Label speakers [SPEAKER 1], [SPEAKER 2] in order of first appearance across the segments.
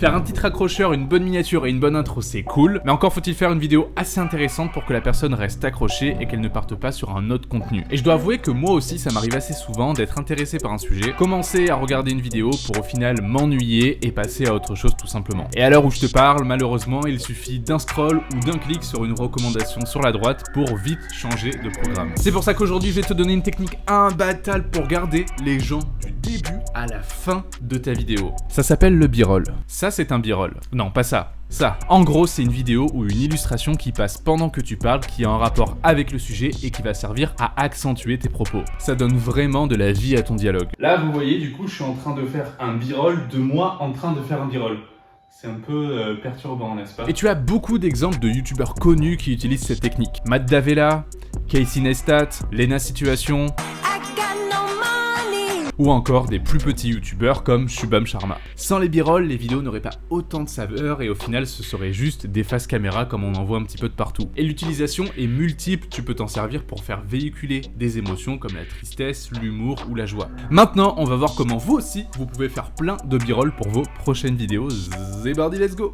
[SPEAKER 1] Faire un titre accrocheur, une bonne miniature et une bonne intro, c'est cool, mais encore faut-il faire une vidéo assez intéressante pour que la personne reste accrochée et qu'elle ne parte pas sur un autre contenu. Et je dois avouer que moi aussi ça m'arrive assez souvent d'être intéressé par un sujet, commencer à regarder une vidéo pour au final m'ennuyer et passer à autre chose tout simplement. Et à l'heure où je te parle, malheureusement, il suffit d'un scroll ou d'un clic sur une recommandation sur la droite pour vite changer de programme. C'est pour ça qu'aujourd'hui je vais te donner une technique imbattable pour garder les gens du début à la fin de ta vidéo. Ça s'appelle le b-roll. Ça c'est un b-roll. Non, pas ça. Ça, en gros, c'est une vidéo ou une illustration qui passe pendant que tu parles, qui a un rapport avec le sujet et qui va servir à accentuer tes propos. Ça donne vraiment de la vie à ton dialogue. Là, vous voyez, du coup, je suis en train de faire un b-roll de moi en train de faire un b-roll. C'est un peu perturbant, n'est-ce pas? Et tu as beaucoup d'exemples de youtubeurs connus qui utilisent cette technique. Matt Davella, Casey Neistat, Lena Situation, ou encore des plus petits youtubeurs comme Shubham Sharma. Sans les b-roll, les vidéos n'auraient pas autant de saveur et au final ce serait juste des faces caméra comme on en voit un petit peu de partout. Et l'utilisation est multiple, tu peux t'en servir pour faire véhiculer des émotions comme la tristesse, l'humour ou la joie. Maintenant, on va voir comment vous aussi, vous pouvez faire plein de b-roll pour vos prochaines vidéos. C'est parti, let's go!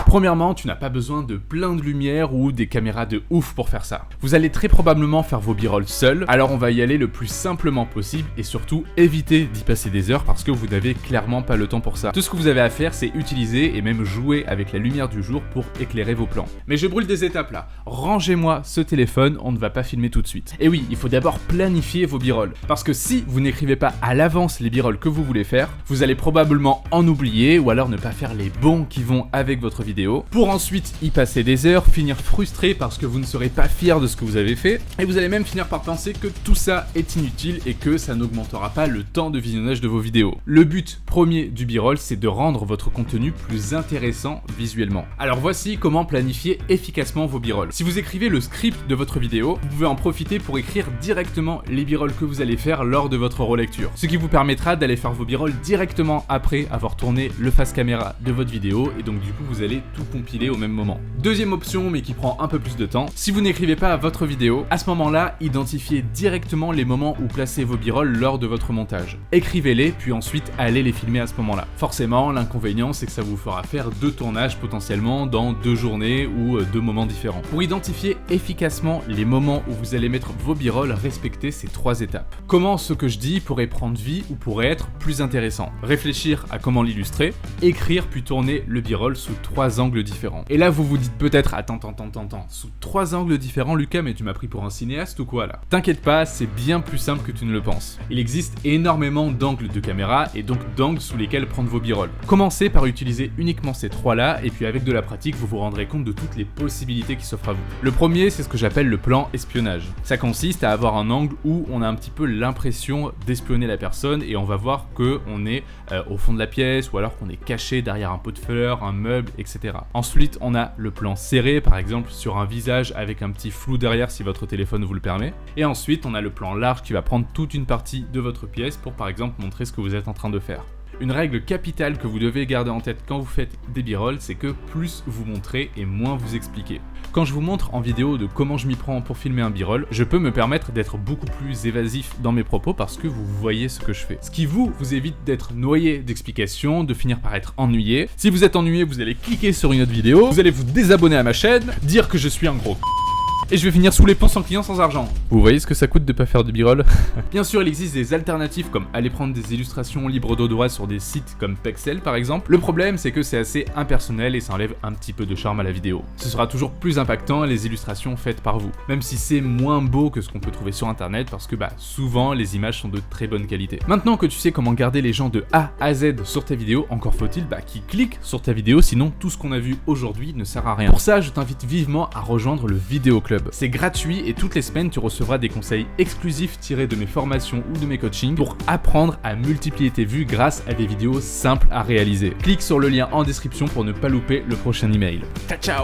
[SPEAKER 1] Premièrement, tu n'as pas besoin de plein de lumière ou des caméras de ouf pour faire ça. Vous allez très probablement faire vos b-roll seuls, alors on va y aller le plus simplement possible et surtout éviter d'y passer des heures parce que vous n'avez clairement pas le temps pour ça. Tout ce que vous avez à faire, c'est utiliser et même jouer avec la lumière du jour pour éclairer vos plans. Mais je brûle des étapes là. Rangez-moi ce téléphone, on ne va pas filmer tout de suite. Et oui, il faut d'abord planifier vos b-roll parce que si vous n'écrivez pas à l'avance les b-roll que vous voulez faire, vous allez probablement en oublier ou alors ne pas faire les bons qui vont avec votre vidéo pour ensuite y passer des heures, finir frustré parce que vous ne serez pas fier de ce que vous avez fait et vous allez même finir par penser que tout ça est inutile et que ça n'augmentera pas le temps de visionnage de vos vidéos. Le but premier du b-roll, c'est de rendre votre contenu plus intéressant visuellement. Alors voici comment planifier efficacement vos b-roll. Si vous écrivez le script de votre vidéo, vous pouvez en profiter pour écrire directement les b-roll que vous allez faire lors de votre relecture. Ce qui vous permettra d'aller faire vos b-roll directement après avoir tourné le face caméra de votre vidéo et donc du coup vous allez tout compiler au même moment. Deuxième option mais qui prend un peu plus de temps, si vous n'écrivez pas votre vidéo, à ce moment-là, identifiez directement les moments où placer vos b-roll lors de votre montage. Écrivez-les, puis ensuite allez les filmer à ce moment-là. Forcément, l'inconvénient, c'est que ça vous fera faire 2 tournages potentiellement dans 2 journées ou 2 moments différents. Pour identifier efficacement les moments où vous allez mettre vos b-roll, respectez ces 3 étapes. Comment ce que je dis pourrait prendre vie ou pourrait être plus intéressant? Réfléchir à comment l'illustrer, écrire puis tourner le b-roll sous 3 angles différents. Et là, vous vous dites peut-être, attends, sous 3 angles différents, Lucas, mais tu m'as pris pour un cinéaste ou quoi là? T'inquiète pas, c'est bien plus simple que tu ne le penses. Il existe énormément d'angles de caméra et donc d'angles sous lesquels prendre vos b-roll. Commencez par utiliser uniquement ces 3-là et puis avec de la pratique, vous vous rendrez compte de toutes les possibilités qui s'offrent à vous. Le premier, c'est ce que j'appelle le plan espionnage. Ça consiste à avoir un angle où on a un petit peu l'impression d'espionner la personne et on va voir qu'on est au fond de la pièce ou alors qu'on est caché derrière un pot de fleurs, un meuble, etc. Ensuite, on a le plan serré, par exemple sur un visage avec un petit flou derrière si votre téléphone vous le permet. Et ensuite, on a le plan large qui va prendre toute une partie de votre pièce pour par exemple montrer ce que vous êtes en train de faire. Une règle capitale que vous devez garder en tête quand vous faites des b-roll, c'est que plus vous montrez et moins vous expliquez. Quand je vous montre en vidéo de comment je m'y prends pour filmer un b-roll, je peux me permettre d'être beaucoup plus évasif dans mes propos parce que vous voyez ce que je fais. Ce qui vous évite d'être noyé d'explications, de finir par être ennuyé. Si vous êtes ennuyé, vous allez cliquer sur une autre vidéo, vous allez vous désabonner à ma chaîne, dire que je suis un gros et je vais finir sous les ponts sans client, sans argent. Vous voyez ce que ça coûte de pas faire de b-roll? Bien sûr, il existe des alternatives comme aller prendre des illustrations libres de droit sur des sites comme Pexel par exemple. Le problème, c'est que c'est assez impersonnel et ça enlève un petit peu de charme à la vidéo. Ce sera toujours plus impactant les illustrations faites par vous, même si c'est moins beau que ce qu'on peut trouver sur internet parce que souvent les images sont de très bonne qualité. Maintenant que tu sais comment garder les gens de A à Z sur ta vidéo, encore faut-il qu'ils cliquent sur ta vidéo, sinon tout ce qu'on a vu aujourd'hui ne sert à rien. Pour ça, je t'invite vivement à rejoindre le Vidéo Club. C'est gratuit et toutes les semaines tu recevras des conseils exclusifs tirés de mes formations ou de mes coachings pour apprendre à multiplier tes vues grâce à des vidéos simples à réaliser. Clique sur le lien en description pour ne pas louper le prochain email. Ciao ciao!